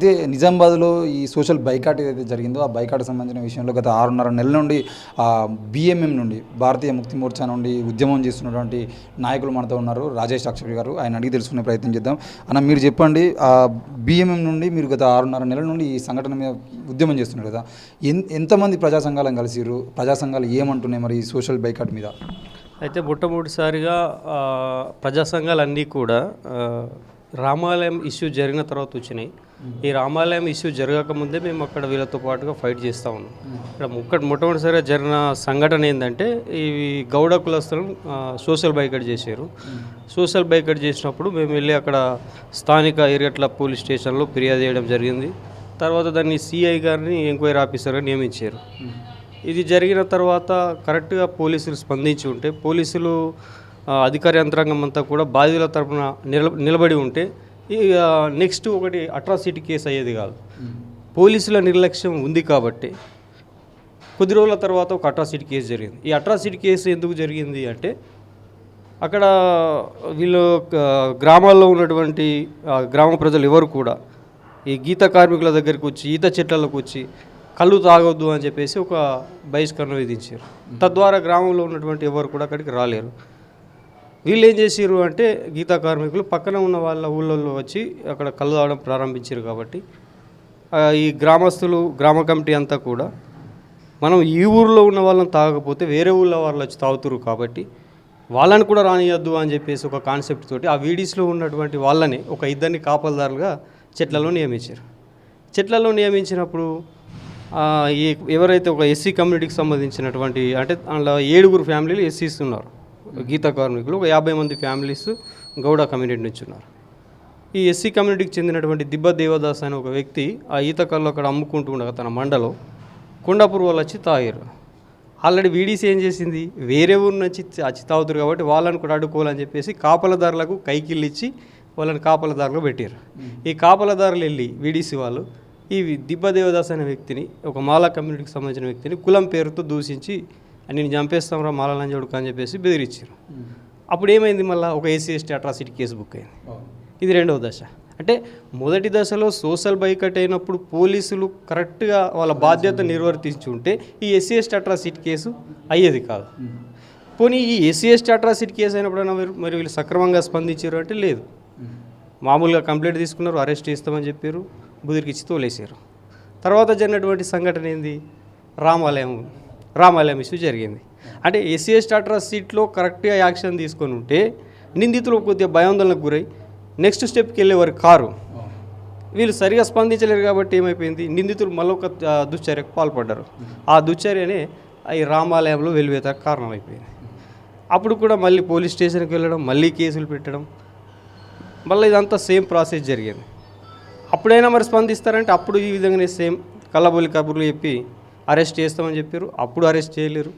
అయితే నిజామాబాద్లో ఈ సోషల్ బైకాట్ ఏదైతే జరిగిందో ఆ బైకాట్కి సంబంధించిన విషయంలో గత 6.5 నెలల నుండి BMM నుండి భారతీయ ముక్తి మోర్చా నుండి ఉద్యమం చేస్తున్నటువంటి నాయకులు మనతో ఉన్నారు. రాజేష్ అక్షరి గారు, ఆయన అడిగి తెలుసుకునే ప్రయత్నం చేద్దాం. అన్న, మీరు చెప్పండి, BMM నుండి మీరు గత 6.5 నెలల నుండి ఈ సంఘటన మీద ఉద్యమం చేస్తున్నారు కదా, ఎంతమంది ప్రజా సంఘాలను కలిసిరు? ప్రజా సంఘాలు ఏమంటున్నాయి మరి ఈ సోషల్ బైకాట్ మీద? అయితే మొట్టమొదటిసారిగా ప్రజా సంఘాలన్నీ కూడా రామాలయం ఇష్యూ జరిగిన తర్వాత వచ్చినాయి. ఈ రామాలయం ఇష్యూ జరగకముందే మేము అక్కడ వీళ్ళతో పాటుగా ఫైట్ చేస్తూ ఉన్నాం. ఇక్కడ మొట్టమొదటిసారిగా జరిగిన సంఘటన ఏంటంటే, ఈ గౌడ కులస్తులను సోషల్ బైకట్ చేశారు. సోషల్ బైకట్ చేసినప్పుడు మేము వెళ్ళి అక్కడ స్థానిక ఎర్గట్ల పోలీస్ స్టేషన్లో ఫిర్యాదు చేయడం జరిగింది. తర్వాత దాన్ని CI గారిని ఎంక్వైరీ ఆఫీసర్గా నియమించారు. ఇది జరిగిన తర్వాత కరెక్ట్గా పోలీసులు స్పందించి ఉంటే, పోలీసులు అధికార యంత్రాంగం అంతా కూడా బాధితుల తరపున నిలబడి ఉంటే నెక్స్ట్ ఒకటి అట్రాసిటీ కేసు అయ్యేది కాదు. పోలీసుల నిర్లక్ష్యం ఉంది కాబట్టి కొద్ది రోజుల తర్వాత ఒక అట్రాసిటీ కేసు జరిగింది. ఈ అట్రాసిటీ కేసు ఎందుకు జరిగింది అంటే, అక్కడ వీళ్ళు గ్రామాల్లో ఉన్నటువంటి గ్రామ ప్రజలు ఎవరు కూడా ఈ గీత కార్మికుల దగ్గరికి వచ్చి ఈత చెట్లకు వచ్చి కళ్ళు తాగొద్దు అని చెప్పేసి ఒక బహిష్కరణ విధించారు. తద్వారా గ్రామంలో ఉన్నటువంటి ఎవరు కూడా అక్కడికి రాలేరు. వీళ్ళు ఏం చేసారు అంటే, గీతా కార్మికులు పక్కన ఉన్న వాళ్ళ ఊళ్ళల్లో వచ్చి అక్కడ కళ్ళు తాగడం ప్రారంభించారు. కాబట్టి ఈ గ్రామస్తులు, గ్రామ కమిటీ అంతా కూడా మనం ఈ ఊరిలో ఉన్న వాళ్ళని తాగకపోతే వేరే ఊళ్ళో వాళ్ళు వచ్చి తాగుతారు కాబట్టి వాళ్ళని కూడా రానియద్దు అని చెప్పేసి ఒక కాన్సెప్ట్ తోటి ఆ వీడీస్లో ఉన్నటువంటి వాళ్ళని ఒక 2 కాపలదారులుగా చెట్లలో నియమించారు. చెట్లలో నియమించినప్పుడు ఎవరైతే ఒక SC కమ్యూనిటీకి సంబంధించినటువంటి, అంటే అందులో 7 ఫ్యామిలీలు SCs ఉన్నారు గీతా కార్మికులు, ఒక 50 మంది ఫ్యామిలీస్ గౌడ కమ్యూనిటీ నుంచి ఉన్నారు. ఈ SC కమ్యూనిటీకి చెందినటువంటి దిబ్బ దేవదాస్ అనే ఒక వ్యక్తి ఆ ఈత కళ్ళు అక్కడ అమ్ముకుంటూ ఉండగా తన మండలో కొండాపూర్ వాళ్ళు వచ్చి తాగారు. ఆల్రెడీ వీడీసీ ఏం చేసింది, వేరే ఊరు నుంచి వచ్చి తాగుతారు కాబట్టి వాళ్ళని కూడా అడ్డుకోవాలని చెప్పేసి కాపలదారులకు కైకిళ్ళు ఇచ్చి వాళ్ళని కాపలదారులు పెట్టారు. ఈ కాపలదారులు వెళ్ళి వీడీసీ వాళ్ళు ఈ దిబ్బ దేవదాస్ అనే వ్యక్తిని, ఒక మాలా కమ్యూనిటీకి సంబంధించిన వ్యక్తిని కులం పేరుతో దూషించి నేను చంపేస్తాంరా మాలా లంజోడుకు అని చెప్పేసి బెదిరించారు. అప్పుడు ఏమైంది, మళ్ళీ ఒక SC/ST అట్రాసిటీ కేసు బుక్ అయింది. ఇది రెండవ దశ. అంటే మొదటి దశలో సోషల్ బైకట్ అయినప్పుడు పోలీసులు కరెక్ట్గా వాళ్ళ బాధ్యత నిర్వర్తించి ఉంటే ఈ SC/ST అట్రాసిటీ కేసు అయ్యేది కాదు. పోనీ ఈ SC/ST అట్రాసిటీ కేసు అయినప్పుడైనా మరి వీళ్ళు సక్రమంగా స్పందించారు అంటే లేదు. మామూలుగా కంప్లైంట్ తీసుకున్నారు, అరెస్ట్ చేస్తామని చెప్పారు, బుదిరికిచ్చి తోలేసారు. తర్వాత జరిగినటువంటి సంఘటన ఏంది, రామాలయం ఇష్యూ జరిగింది. అంటే SC/ST అట్రాసిటీలో కరెక్ట్గా యాక్షన్ తీసుకొని ఉంటే నిందితులు కొద్దిగా భయాందోళనకు గురై నెక్స్ట్ స్టెప్కి వెళ్ళేవారు కారు. వీళ్ళు సరిగా స్పందించలేరు కాబట్టి ఏమైపోయింది, నిందితులు మళ్ళొక దుశ్చర్యకు పాల్పడ్డారు. ఆ దుశ్చర్యనే ఈ రామాలయంలో వెలివేతకు కారణమైపోయింది. అప్పుడు కూడా మళ్ళీ పోలీస్ స్టేషన్కి వెళ్ళడం, మళ్ళీ కేసులు పెట్టడం, మళ్ళీ ఇదంతా సేమ్ ప్రాసెస్ జరిగింది. అప్పుడైనా మరి స్పందిస్తారంటే అప్పుడు ఈ విధంగానే సేమ్ కళ్ళబొల్లి కబుర్లు చెప్పి అరెస్ట్ చేస్తామని చెప్పారు. అప్పుడు అరెస్ట్ చేయలేరు.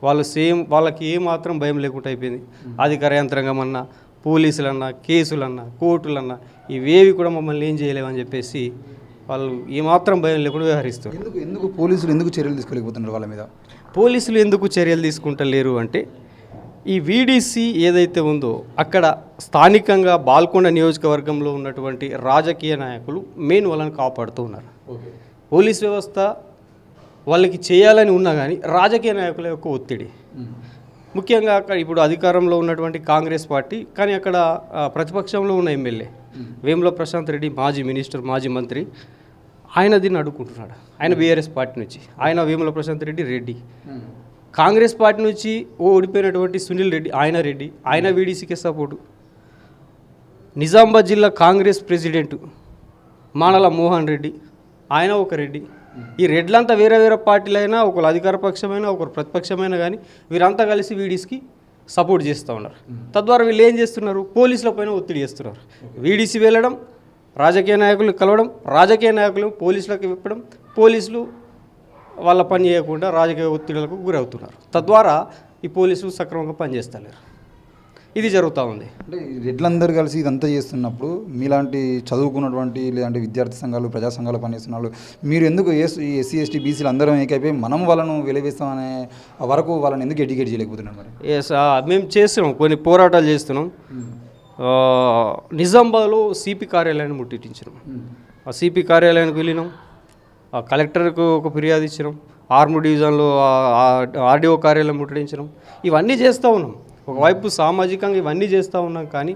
వాళ్ళు సేమ్ వాళ్ళకి ఏమాత్రం భయం లేకుండా అయిపోయింది. అధికార యంత్రాంగం అన్నా, పోలీసులన్నా, కేసులన్నా, కోర్టులన్నా ఇవేవి కూడా మమ్మల్ని ఏం చేయలేమని చెప్పేసి వాళ్ళు ఏమాత్రం భయం లేకుండా వ్యవహరిస్తారు. ఎందుకు పోలీసులు ఎందుకు చర్యలు తీసుకోలేకపోతున్నారు వాళ్ళ మీద? పోలీసులు ఎందుకు చర్యలు తీసుకుంటలేరు అంటే, ఈ వీడీసీ ఏదైతే ఉందో అక్కడ స్థానికంగా బాల్కొండ నియోజకవర్గంలో ఉన్నటువంటి రాజకీయ నాయకులు మెయిన్ వాళ్ళని కాపాడుతూ ఉన్నారు. పోలీస్ వ్యవస్థ వాళ్ళకి చేయాలని ఉన్నా కానీ రాజకీయ నాయకుల యొక్క ఒత్తిడి, ముఖ్యంగా అక్కడ ఇప్పుడు అధికారంలో ఉన్నటువంటి కాంగ్రెస్ పార్టీ, కానీ అక్కడ ప్రతిపక్షంలో ఉన్న ఎమ్మెల్యే వేముల ప్రశాంత్ రెడ్డి, మాజీ మినిస్టర్, మాజీ మంత్రి, ఆయన దీన్ని అడ్డుకుంటున్నాడు. ఆయన BRS పార్టీ నుంచి, ఆయన వేముల ప్రశాంత్ రెడ్డి. కాంగ్రెస్ పార్టీ నుంచి ఓడిపోయినటువంటి సునీల్ రెడ్డి, ఆయన వీడీసీకి సపోర్టు. నిజామాబాద్ జిల్లా కాంగ్రెస్ ప్రెసిడెంట్ మానల మోహన్ రెడ్డి, ఆయన ఒక రెడ్డి. ఈ రెడ్లంతా వేరే వేరే పార్టీలైనా, ఒకరు అధికార పక్షమైనా, ఒకరు ప్రతిపక్షమైనా కానీ వీరంతా కలిసి వీడీసీకి సపోర్ట్ చేస్తూ ఉన్నారు. తద్వారా వీళ్ళు ఏం చేస్తున్నారు, పోలీసుల పైన ఒత్తిడి చేస్తున్నారు. వీడీసీ వెళ్ళడం, రాజకీయ నాయకులు కలవడం, రాజకీయ నాయకులు పోలీసులకు ఇవ్వడం, పోలీసులు వాళ్ళ పని చేయకుండా రాజకీయ ఒత్తిడులకు గురవుతున్నారు. తద్వారా ఈ పోలీసులు సక్రమంగా పనిచేస్తలేరు. ఇది జరుగుతూ ఉంది. అంటే రెడ్లందరూ కలిసి ఇదంతా చేస్తున్నప్పుడు మీలాంటి చదువుకున్నటువంటి లేదంటే విద్యార్థి సంఘాలు, ప్రజా సంఘాలు పనిచేస్తున్నారు, మీరు ఎందుకు ఈ SC/ST బీసీలు అందరం ఏకైపోయి మనం వాళ్ళను వెలివేస్తామనే వరకు వాళ్ళని ఎందుకు ఎడ్యుకేట్ చేయలేకపోతున్నాం? మరి మేము చేస్తున్నాం, కొన్ని పోరాటాలు చేస్తున్నాం. నిజామాబాద్లో CP కార్యాలయాన్ని ముట్టించినాం. సిపి కార్యాలయానికి వెళ్ళినాం, కలెక్టర్కు ఒక ఫిర్యాదు ఇచ్చినాం, ఆర్మూర్ డివిజన్లో ఆర్డీఓ కార్యాలయం ముట్టడించడం, ఇవన్నీ చేస్తూ ఉన్నాం. ఒకవైపు సామాజికంగా ఇవన్నీ చేస్తూ ఉన్నాం, కానీ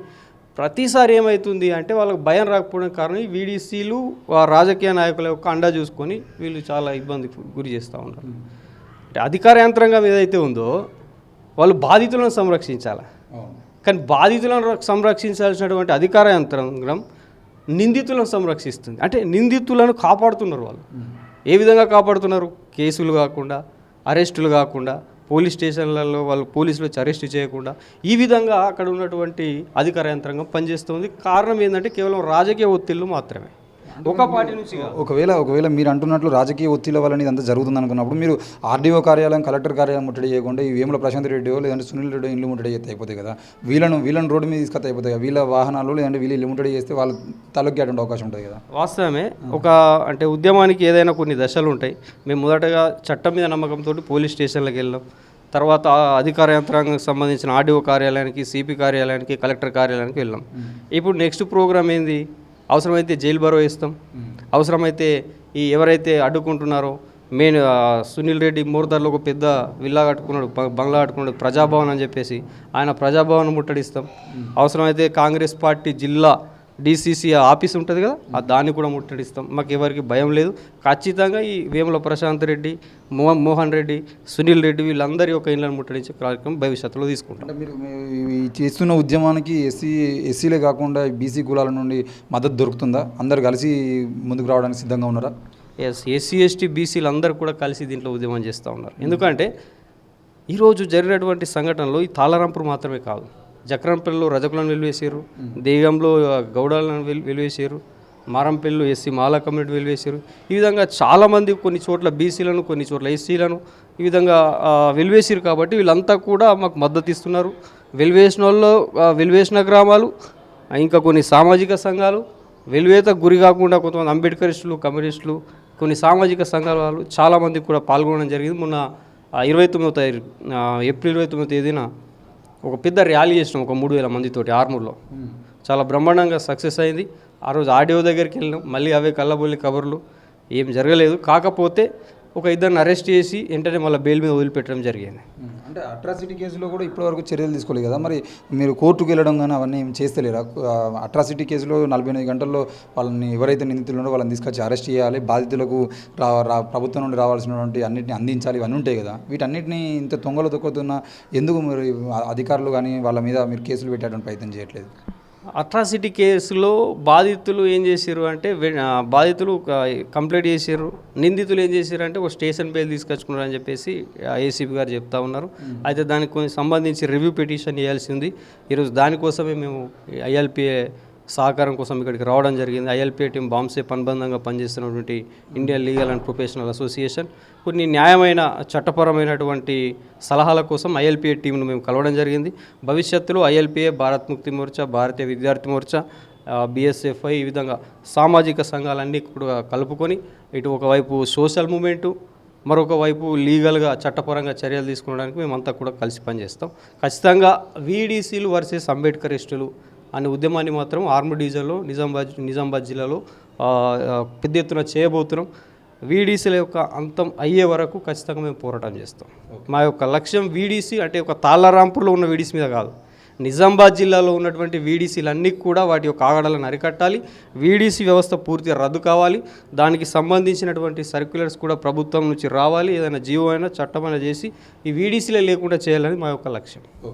ప్రతిసారి ఏమవుతుంది అంటే వాళ్ళకి భయం రాకపోవడం కారణం ఈ వీడీసీలు రాజకీయ నాయకుల యొక్క అండా చూసుకొని వీళ్ళు చాలా ఇబ్బందికి గురి చేస్తూ ఉన్నారు. అంటే అధికార యంత్రాంగం ఏదైతే ఉందో వాళ్ళు బాధితులను సంరక్షించాలి, కానీ బాధితులను సంరక్షించాల్సినటువంటి అధికార యంత్రాంగం నిందితులను సంరక్షిస్తుంది. అంటే నిందితులను కాపాడుతున్నారు వాళ్ళు. ఏ విధంగా కాపాడుతున్నారు? కేసులు కాకుండా, అరెస్టులు కాకుండా, పోలీస్ స్టేషన్లలో వాళ్ళు పోలీసులు వచ్చి అరెస్ట్ చేయకుండా ఈ విధంగా అక్కడ ఉన్నటువంటి అధికార యంత్రాంగం పనిచేస్తుంది. కారణం ఏంటంటే కేవలం రాజకీయ ఒత్తిళ్లు మాత్రమే, ఒక పార్టీ నుంచి. ఒకవేళ మీరు అంటున్నట్లు రాజకీయ ఒత్తిళ్ల వల్ల ఇదంతా జరుగుతుంది అనుకున్నప్పుడు మీరు ఆర్డీఓ కార్యాలయం, కలెక్టర్ కార్యాలయం ముట్టడి చేయకుండా ఈ వేముల ప్రశాంత్ రెడ్డి లేదంటే సునీల్ రెడ్డి ఇల్లు ముట్టడి చేస్తే అయిపోతాయి కదా. వీళ్ళని రోడ్డు మీద తీసుకొస్తే అయిపోతాయి కదా. వీళ్ళ వాహనాలు లేదంటే వీళ్ళు ఇల్లు ముట్టడి చేస్తే వాళ్ళ తలొక్కి అటువంటి అవకాశం ఉంటుంది కదా. వాస్తవమే. అంటే ఉద్యమానికి ఏదైనా కొన్ని దశలు ఉంటాయి. మేము మొదటగా చట్టం మీద నమ్మకంతో పోలీస్ స్టేషన్లకు వెళ్ళాం. తర్వాత అధికార యంత్రాంగానికి సంబంధించిన ఆర్డీఓ కార్యాలయానికి, సిపి కార్యాలయానికి, కలెక్టర్ కార్యాలయానికి వెళ్ళాం. ఇప్పుడు నెక్స్ట్ ప్రోగ్రామ్ ఏంది? అవసరమైతే జైలు బరో వేస్తాం, అవసరమైతే ఈ ఎవరైతే అడ్డుకుంటున్నారో మెయిన్ సునీల్ రెడ్డి మోర్దార్లో ఒక పెద్ద విల్లా కట్టుకున్నాడు, బంగ్లా కట్టుకున్నాడు, ప్రజాభవన్ అని చెప్పేసి, ఆయన ప్రజాభవన్ ముట్టడిస్తాం. అవసరమైతే కాంగ్రెస్ పార్టీ జిల్లా డీసీసీ ఆఫీస్ ఉంటుంది కదా, దాన్ని కూడా ముట్టడిస్తాం. మాకు ఎవరికి భయం లేదు. ఖచ్చితంగా ఈ వేముల ప్రశాంత్ రెడ్డి, మోహన్ రెడ్డి, సునీల్ రెడ్డి వీళ్ళందరి యొక్క ఇళ్లను ముట్టడించే కార్యక్రమం భవిష్యత్తులో తీసుకుంటాం. అంటే మీరు చేస్తున్న ఉద్యమానికి ఎస్సీలే కాకుండా బీసీ కులాల నుండి మద్దతు దొరుకుతుందా? అందరు కలిసి ముందుకు రావడానికి సిద్ధంగా ఉన్నారా? ఎస్సీ ఎస్టీ బీసీలు అందరూ కూడా కలిసి దీంట్లో ఉద్యమం చేస్తూ ఉన్నారు. ఎందుకంటే ఈరోజు జరిగినటువంటి సంఘటనలో ఈ తాళరాంపూర్ మాత్రమే కాదు, జక్రంపల్లిలో రజకులను వెలివేసారు, దేగంలో గౌడాలను వెలివేసారు, మారంపల్లిలో ఎస్సీ మాలా కమ్యూనిటీ వెలివేసారు. ఈ విధంగా చాలామంది కొన్ని చోట్ల బీసీలను, కొన్ని చోట్ల ఎస్సీలను ఈ విధంగా వెలివేసారు. కాబట్టి వీళ్ళంతా కూడా మాకు మద్దతు ఇస్తున్నారు. వెలివేసిన గ్రామాలు, ఇంకా కొన్ని సామాజిక సంఘాలు, వెలివేతకు గురి కాకుండా కొంతమంది అంబేద్కరిస్టులు, కమ్యూనిస్టులు, కొన్ని సామాజిక సంఘాల వాళ్ళు చాలామంది కూడా పాల్గొనడం జరిగింది. మొన్న 29వ తారీఖు ఏప్రిల్ 29వ తేదీన ఒక పెద్ద ర్యాలీ చేసినాం, ఒక 3000 మందితోటి ఆర్మూర్లో. చాలా బ్రహ్మాండంగా సక్సెస్ అయింది. ఆ రోజు ఆర్డీఓ దగ్గరికి వెళ్ళినాం, మళ్ళీ అవే కళ్ళబొల్లి కబుర్లు, ఏం జరగలేదు. కాకపోతే ఒక ఇద్దరిని అరెస్ట్ చేసి వెంటనే మళ్ళీ బెయిల్ మీద వదిలిపెట్టడం జరిగింది. అంటే అట్రాసిటీ కేసులో కూడా ఇప్పటివరకు చర్యలు తీసుకోలేదు కదా. మరి మీరు కోర్టుకు వెళ్ళడం కానీ అవన్నీ ఏం చేస్తలేరా? అట్రాసిటీ కేసులో 48 గంటల్లో వాళ్ళని ఎవరైతే నిందితులు ఉన్నారో వాళ్ళని తీసుకొచ్చి అరెస్ట్ చేయాలి, బాధితులకు ప్రభుత్వం నుండి రావాల్సినటువంటి అన్నింటిని అందించాలి, ఇవన్నీ ఉంటాయి కదా. వీటన్నిటిని ఇంత తొంగలు తొక్కుతున్నా ఎందుకు మీరు అధికారులు కానీ వాళ్ళ మీద మీరు కేసులు పెట్టేటువంటి ప్రయత్నం చేయట్లేదు? అట్రాసిటీ కేసులో బాధితులు ఏం చేశారు అంటే బాధితులు కంప్లైంట్ చేశారు, నిందితులు ఏం చేశారు అంటే ఒక స్టేషన్ బెయిల్ తీసుకొచ్చుకున్నారు అని చెప్పేసి ఏసీపీ గారు చెప్తా ఉన్నారు. అయితే దానికి కొంచెం సంబంధించి రివ్యూ పిటిషన్ ఇవ్వాల్సి ఉంది. ఈరోజు దానికోసమే మేము ఐఎల్పిఏ సహకారం కోసం ఇక్కడికి రావడం జరిగింది. ఐఎల్పిఏ టీం బాంబ్సేప్ అనుబంధంగా పనిచేస్తున్నటువంటి Indian legal and professional association కొన్ని న్యాయమైన చట్టపరమైనటువంటి సలహాల కోసం ఐఎల్పిఏ టీంను మేము కలవడం జరిగింది. భవిష్యత్తులో ఐఎల్పిఏ, భారత్ ముక్తి మోర్చా, భారతీయ విద్యార్థి మోర్చా, బిఎస్ఎఫ్ఐ ఈ విధంగా సామాజిక సంఘాలన్నీ కూడా కలుపుకొని ఇటు ఒకవైపు సోషల్ మూమెంటు, మరొక వైపు లీగల్గా చట్టపరంగా చర్యలు తీసుకోవడానికి మేమంతా కూడా కలిసి పనిచేస్తాం. ఖచ్చితంగా వీడీసీలు వర్సెస్ అంబేద్కరిస్టులు అనే ఉద్యమాన్ని మాత్రం ఆర్మూర్ డివిజన్లో నిజామాబాద్ జిల్లాలో పెద్ద ఎత్తున చేయబోతున్నాం. వీడీసీల యొక్క అంతం అయ్యే వరకు ఖచ్చితంగా మేము పోరాటం చేస్తాం. మా యొక్క లక్ష్యం వీడీసీ అంటే ఒక తాళ్ళరాంపూర్లో ఉన్న వీడీసీ మీద కాదు, నిజామాబాద్ జిల్లాలో ఉన్నటువంటి వీడీసీలన్నీ కూడా వాటి యొక్క ఆగడాలను అరికట్టాలి. వీడీసీ వ్యవస్థ పూర్తిగా రద్దు కావాలి. దానికి సంబంధించినటువంటి సర్క్యులర్స్ కూడా ప్రభుత్వం నుంచి రావాలి. ఏదైనా జీవో అయినా చట్టమైనా చేసి ఈ వీడీసీలే లేకుండా చేయాలని మా యొక్క లక్ష్యం.